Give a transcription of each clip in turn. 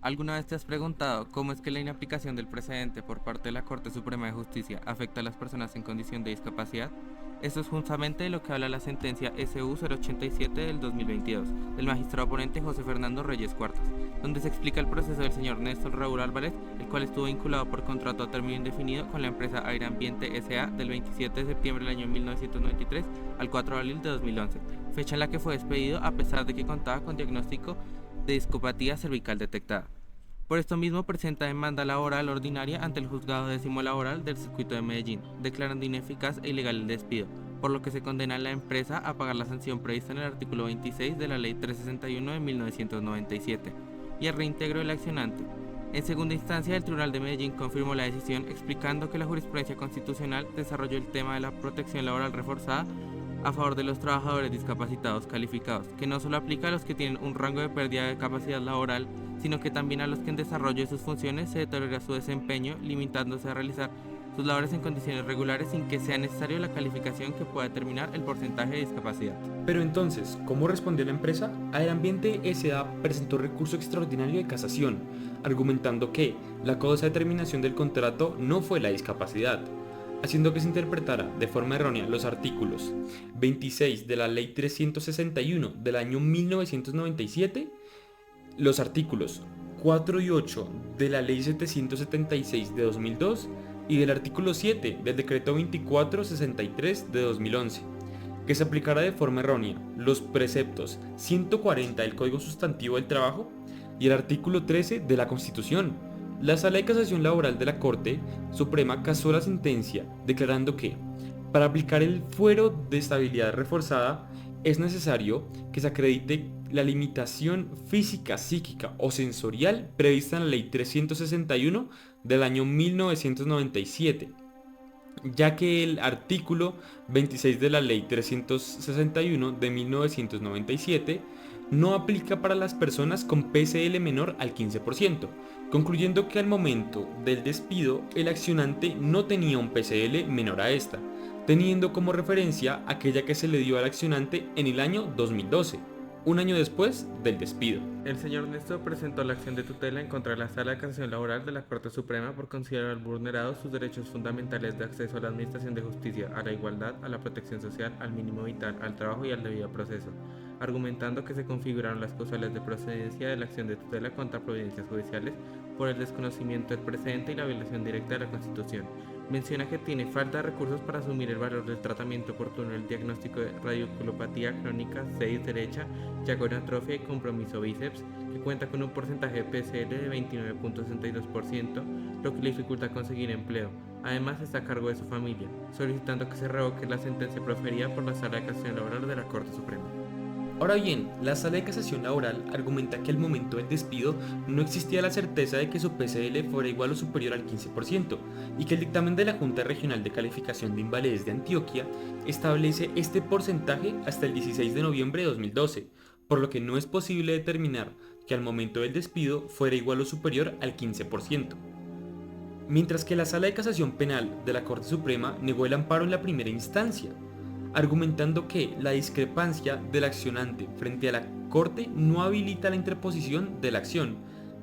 ¿Alguna vez te has preguntado cómo es que la inaplicación del precedente por parte de la Corte Suprema de Justicia afecta a las personas en condición de discapacidad? Esto es justamente de lo que habla la sentencia SU 087 del 2022 del magistrado ponente José Fernando Reyes Cuartas, donde se explica el proceso del señor Néstor Raúl Álvarez, el cual estuvo vinculado por contrato a término indefinido con la empresa Aire Ambiente S.A. del 27 de septiembre del año 1993 al 4 de abril de 2011, fecha en la que fue despedido a pesar de que contaba con diagnóstico de discopatía cervical detectada. Por esto mismo presenta demanda laboral ordinaria ante el Juzgado Décimo Laboral del Circuito de Medellín, declarando ineficaz e ilegal el despido, por lo que se condena a la empresa a pagar la sanción prevista en el artículo 26 de la Ley 361 de 1997 y el reintegro del accionante. En segunda instancia, el Tribunal de Medellín confirmó la decisión explicando que la jurisprudencia constitucional desarrolló el tema de la protección laboral reforzada a favor de los trabajadores discapacitados calificados, que no solo aplica a los que tienen un rango de pérdida de capacidad laboral, sino que también a los que en desarrollo de sus funciones se deteriora su desempeño, limitándose a realizar sus labores en condiciones regulares sin que sea necesario la calificación que pueda determinar el porcentaje de discapacidad. Pero entonces, ¿cómo respondió la empresa? Aire Ambiente S.A. presentó recurso extraordinario de casación, argumentando que la causa de terminación del contrato no fue la discapacidad, haciendo que se interpretara de forma errónea los artículos 26 de la Ley 361 del año 1997, los artículos 4 y 8 de la Ley 776 de 2002 y del artículo 7 del Decreto 2463 de 2011, que se aplicara de forma errónea los preceptos 140 del Código Sustantivo del Trabajo y el artículo 13 de la Constitución. La Sala de Casación Laboral de la Corte Suprema casó la sentencia, declarando que, para aplicar el fuero de estabilidad reforzada, es necesario que se acredite la limitación física, psíquica o sensorial prevista en la Ley 361 del año 1997, ya que el artículo 26 de la Ley 361 de 1997 no aplica para las personas con PCL menor al 15%, concluyendo que al momento del despido el accionante no tenía un PCL menor a esta, teniendo como referencia aquella que se le dio al accionante en el año 2012, un año después del despido. El señor Néstor presentó la acción de tutela en contra de la Sala de Casación Laboral de la Corte Suprema por considerar vulnerados sus derechos fundamentales de acceso a la administración de justicia, a la igualdad, a la protección social, al mínimo vital, al trabajo y al debido proceso, argumentando que se configuraron las causales de procedencia de la acción de tutela contra providencias judiciales por el desconocimiento del precedente y la violación directa de la Constitución. Menciona que tiene falta de recursos para asumir el valor del tratamiento oportuno del diagnóstico de radiculopatía crónica 6 derecha, diagonatrofia y compromiso bíceps, que cuenta con un porcentaje de PCL de 29.62%, lo que le dificulta conseguir empleo. Además está a cargo de su familia, solicitando que se revoque la sentencia proferida por la Sala de Casación Laboral de la Corte Suprema. Ahora bien, la Sala de Casación Laboral argumenta que al momento del despido no existía la certeza de que su PCL fuera igual o superior al 15% y que el dictamen de la Junta Regional de Calificación de Invalidez de Antioquia establece este porcentaje hasta el 16 de noviembre de 2012, por lo que no es posible determinar que al momento del despido fuera igual o superior al 15%. Mientras que la Sala de Casación Penal de la Corte Suprema negó el amparo en la primera instancia, argumentando que la discrepancia del accionante frente a la Corte no habilita la interposición de la acción,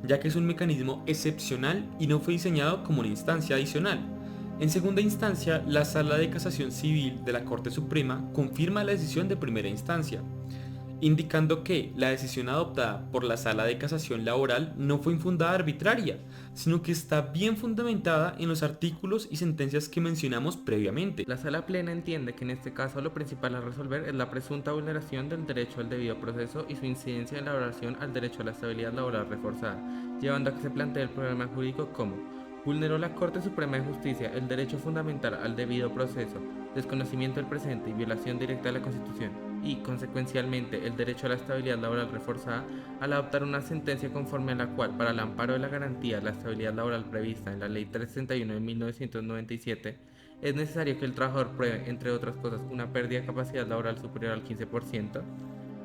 ya que es un mecanismo excepcional y no fue diseñado como una instancia adicional. En segunda instancia, la Sala de Casación Civil de la Corte Suprema confirma la decisión de primera instancia, indicando que la decisión adoptada por la Sala de Casación Laboral no fue infundada arbitraria, sino que está bien fundamentada en los artículos y sentencias que mencionamos previamente. La Sala Plena entiende que en este caso lo principal a resolver es la presunta vulneración del derecho al debido proceso y su incidencia en la violación al derecho a la estabilidad laboral reforzada, llevando a que se plantee el problema jurídico como: vulneró la Corte Suprema de Justicia el derecho fundamental al debido proceso, desconocimiento del presente y violación directa de la Constitución, y, consecuencialmente, el derecho a la estabilidad laboral reforzada al adoptar una sentencia conforme a la cual, para el amparo de la garantía de la estabilidad laboral prevista en la Ley 361 de 1997, es necesario que el trabajador pruebe, entre otras cosas, una pérdida de capacidad laboral superior al 15%.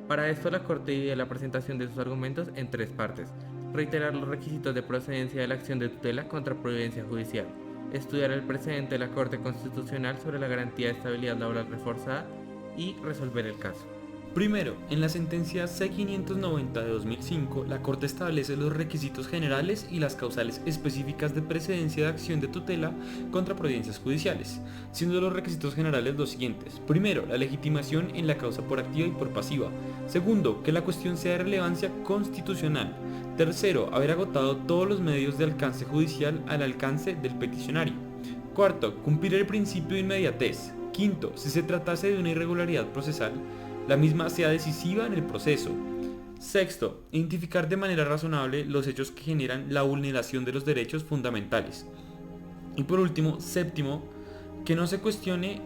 Para esto, la Corte divide la presentación de sus argumentos en tres partes: reiterar los requisitos de procedencia de la acción de tutela contra providencia judicial, estudiar el precedente de la Corte Constitucional sobre la garantía de estabilidad laboral reforzada y resolver el caso. Primero, en la sentencia C-590 de 2005, la Corte establece los requisitos generales y las causales específicas de precedencia de acción de tutela contra providencias judiciales, siendo los requisitos generales los siguientes. Primero, la legitimación en la causa por activa y por pasiva. Segundo, que la cuestión sea de relevancia constitucional. Tercero, haber agotado todos los medios de alcance judicial al alcance del peticionario. Cuarto, cumplir el principio de inmediatez. Quinto, si se tratase de una irregularidad procesal, la misma sea decisiva en el proceso. Sexto, identificar de manera razonable los hechos que generan la vulneración de los derechos fundamentales. Y por último, séptimo, que no se cuestione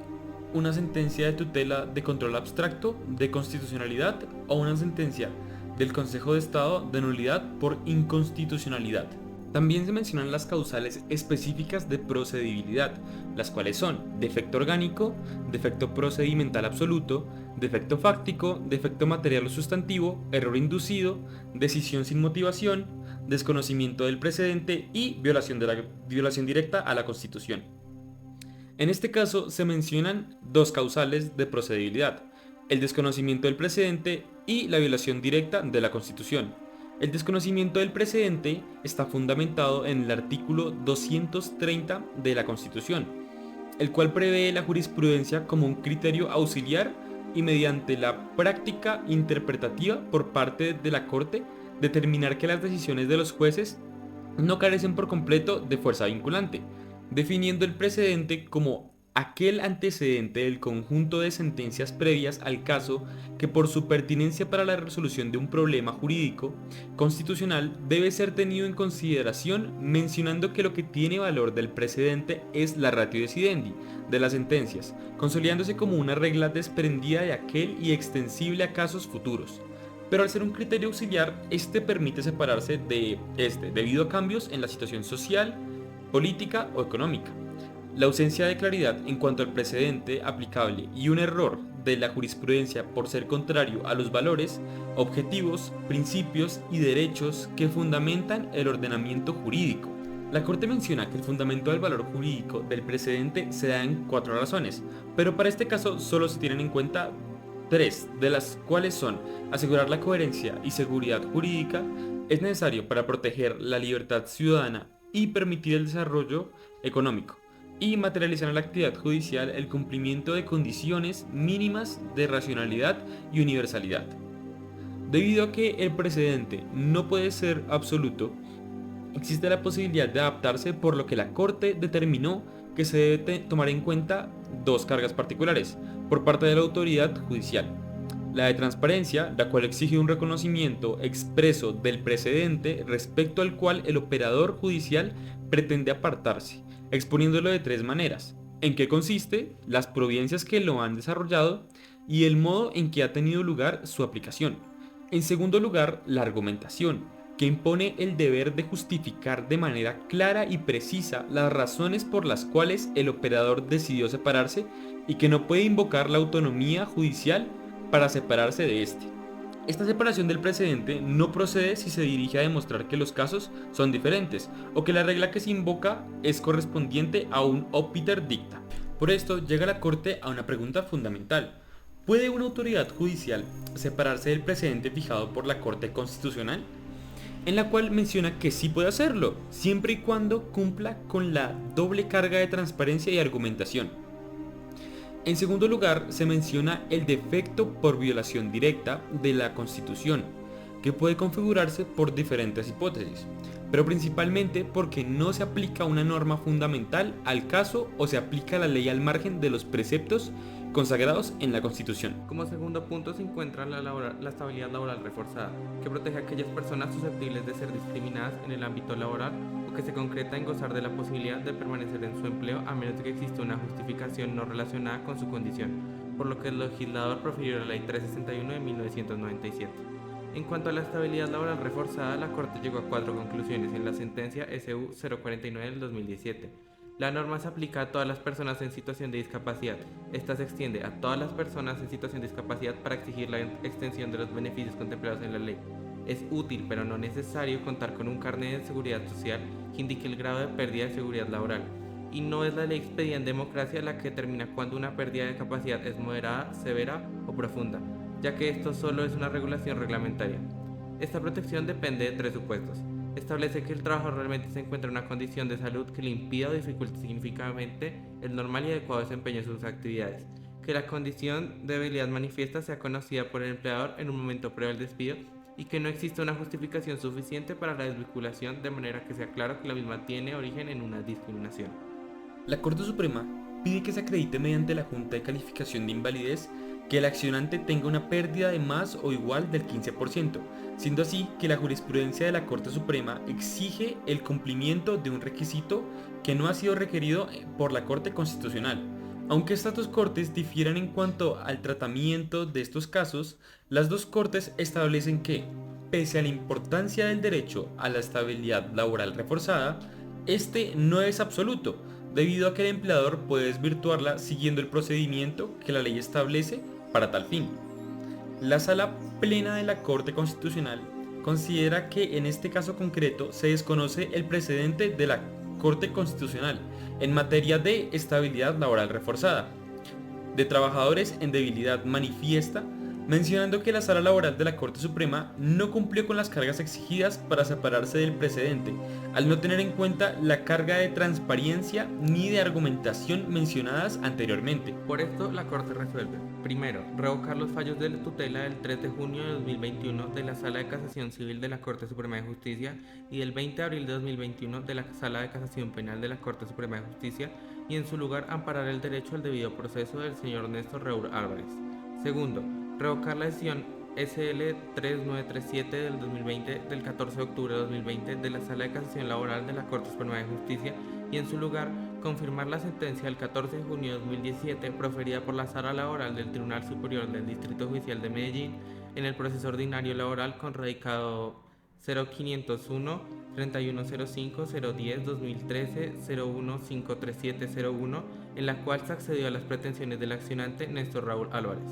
una sentencia de tutela de control abstracto, de constitucionalidad o una sentencia del Consejo de Estado de nulidad por inconstitucionalidad. También se mencionan las causales específicas de procedibilidad, las cuales son defecto orgánico, defecto procedimental absoluto, defecto fáctico, defecto material o sustantivo, error inducido, decisión sin motivación, desconocimiento del precedente y violación directa a la Constitución. En este caso se mencionan dos causales de procedibilidad, el desconocimiento del precedente y la violación directa de la Constitución. El desconocimiento del precedente está fundamentado en el artículo 230 de la Constitución, el cual prevé la jurisprudencia como un criterio auxiliar y mediante la práctica interpretativa por parte de la Corte determinar que las decisiones de los jueces no carecen por completo de fuerza vinculante, definiendo el precedente como aquel antecedente del conjunto de sentencias previas al caso que por su pertinencia para la resolución de un problema jurídico constitucional debe ser tenido en consideración, mencionando que lo que tiene valor del precedente es la ratio decidendi de las sentencias, consolidándose como una regla desprendida de aquel y extensible a casos futuros. Pero al ser un criterio auxiliar, este permite separarse de este debido a cambios en la situación social, política o económica. La ausencia de claridad en cuanto al precedente aplicable y un error de la jurisprudencia por ser contrario a los valores, objetivos, principios y derechos que fundamentan el ordenamiento jurídico. La Corte menciona que el fundamento del valor jurídico del precedente se da en 4 razones, pero para este caso solo se tienen en cuenta 3, de las cuales son asegurar la coherencia y seguridad jurídica, es necesario para proteger la libertad ciudadana y permitir el desarrollo económico, y materializar en la actividad judicial el cumplimiento de condiciones mínimas de racionalidad y universalidad. Debido a que el precedente no puede ser absoluto, existe la posibilidad de adaptarse, por lo que la Corte determinó que se debe tomar en cuenta 2 cargas particulares por parte de la autoridad judicial. La de transparencia, la cual exige un reconocimiento expreso del precedente respecto al cual el operador judicial pretende apartarse, exponiéndolo de 3 maneras: en qué consiste, las providencias que lo han desarrollado y el modo en que ha tenido lugar su aplicación. En segundo lugar, la argumentación, que impone el deber de justificar de manera clara y precisa las razones por las cuales el operador decidió separarse y que no puede invocar la autonomía judicial para separarse de este. Esta separación del precedente no procede si se dirige a demostrar que los casos son diferentes o que la regla que se invoca es correspondiente a un obiter dicta. Por esto llega la Corte a una pregunta fundamental: ¿puede una autoridad judicial separarse del precedente fijado por la Corte Constitucional? En la cual menciona que sí puede hacerlo, siempre y cuando cumpla con la doble carga de transparencia y argumentación. En segundo lugar, se menciona el defecto por violación directa de la Constitución, que puede configurarse por diferentes hipótesis, pero principalmente porque no se aplica una norma fundamental al caso o se aplica la ley al margen de los preceptos consagrados en la Constitución. Como segundo punto se encuentra la estabilidad laboral reforzada, que protege a aquellas personas susceptibles de ser discriminadas en el ámbito laboral o que se concreta en gozar de la posibilidad de permanecer en su empleo a menos de que exista una justificación no relacionada con su condición, por lo que el legislador profirió la Ley 361 de 1997. En cuanto a la estabilidad laboral reforzada, la Corte llegó a 4 conclusiones en la sentencia SU 049 del 2017. La norma se aplica a todas las personas en situación de discapacidad. Esta se extiende a todas las personas en situación de discapacidad para exigir la extensión de los beneficios contemplados en la ley. Es útil, pero no necesario, contar con un carnet de seguridad social que indique el grado de pérdida de seguridad laboral. Y no es la ley expedida en democracia la que determina cuándo una pérdida de capacidad es moderada, severa o profunda. ya que esto solo es una regulación reglamentaria. Esta protección depende de tres supuestos. Establece que el trabajador realmente se encuentra en una condición de salud que le impida o dificulte significativamente el normal y adecuado desempeño de sus actividades, que la condición de debilidad manifiesta sea conocida por el empleador en un momento previo al despido y que no exista una justificación suficiente para la desvinculación de manera que sea claro que la misma tiene origen en una discriminación. La Corte Suprema pide que se acredite mediante la Junta de Calificación de Invalidez que el accionante tenga una pérdida de más o igual del 15%, siendo así que la jurisprudencia de la Corte Suprema exige el cumplimiento de un requisito que no ha sido requerido por la Corte Constitucional. Aunque estas dos cortes difieran en cuanto al tratamiento de estos casos, las dos cortes establecen que, pese a la importancia del derecho a la estabilidad laboral reforzada, este no es absoluto, debido a que el empleador puede desvirtuarla siguiendo el procedimiento que la ley establece para tal fin. La Sala Plena de la Corte Constitucional considera que en este caso concreto se desconoce el precedente de la Corte Constitucional en materia de estabilidad laboral reforzada, de trabajadores en debilidad manifiesta, mencionando que la Sala Laboral de la Corte Suprema no cumplió con las cargas exigidas para separarse del precedente, al no tener en cuenta la carga de transparencia ni de argumentación mencionadas anteriormente. Por esto, la Corte resuelve: primero, revocar los fallos de la tutela del 3 de junio de 2021 de la Sala de Casación Civil de la Corte Suprema de Justicia y del 20 de abril de 2021 de la Sala de Casación Penal de la Corte Suprema de Justicia, y en su lugar amparar el derecho al debido proceso del señor Néstor Raúl Álvarez. Segundo, revocar la decisión SL 3937 del 2020 del 14 de octubre de 2020 de la Sala de Casación Laboral de la Corte Suprema de Justicia y en su lugar confirmar la sentencia del 14 de junio de 2017 proferida por la Sala Laboral del Tribunal Superior del Distrito Judicial de Medellín en el proceso ordinario laboral con radicado 0501 3105 010 2013 0153701, en la cual se accedió a las pretensiones del accionante Néstor Raúl Álvarez.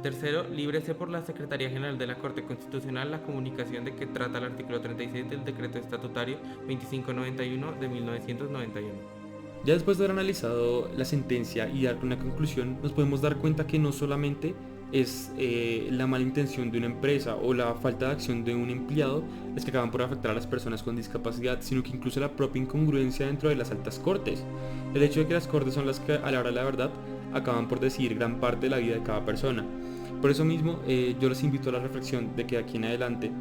Tercero, líbrese por la Secretaría General de la Corte Constitucional la comunicación de que trata el artículo 36 del Decreto Estatutario 2591 de 1991. Ya después de haber analizado la sentencia y dar una conclusión, nos podemos dar cuenta que no solamente es la mala intención de una empresa o la falta de acción de un empleado las que acaban por afectar a las personas con discapacidad, sino que incluso la propia incongruencia dentro de las altas cortes. El hecho de que las cortes son las que a la hora de la verdad acaban por decidir gran parte de la vida de cada persona. Por eso mismo yo les invito a la reflexión de que de aquí en adelante,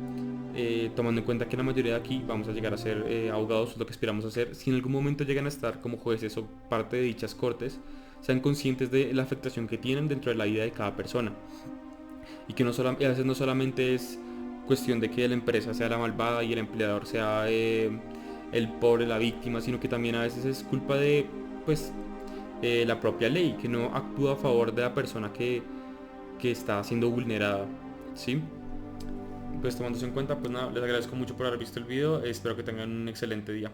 tomando en cuenta que la mayoría de aquí vamos a llegar a ser abogados, es lo que esperamos hacer, si en algún momento llegan a estar como jueces o parte de dichas cortes, sean conscientes de la afectación que tienen dentro de la vida de cada persona y que a veces no solamente es cuestión de que la empresa sea la malvada y el empleador sea el pobre, la víctima, sino que también a veces es culpa de la propia ley, que no actúa a favor de la persona que está siendo vulnerada, ¿sí? Pues tomando eso en cuenta, pues nada, les agradezco mucho por haber visto el video, espero que tengan un excelente día.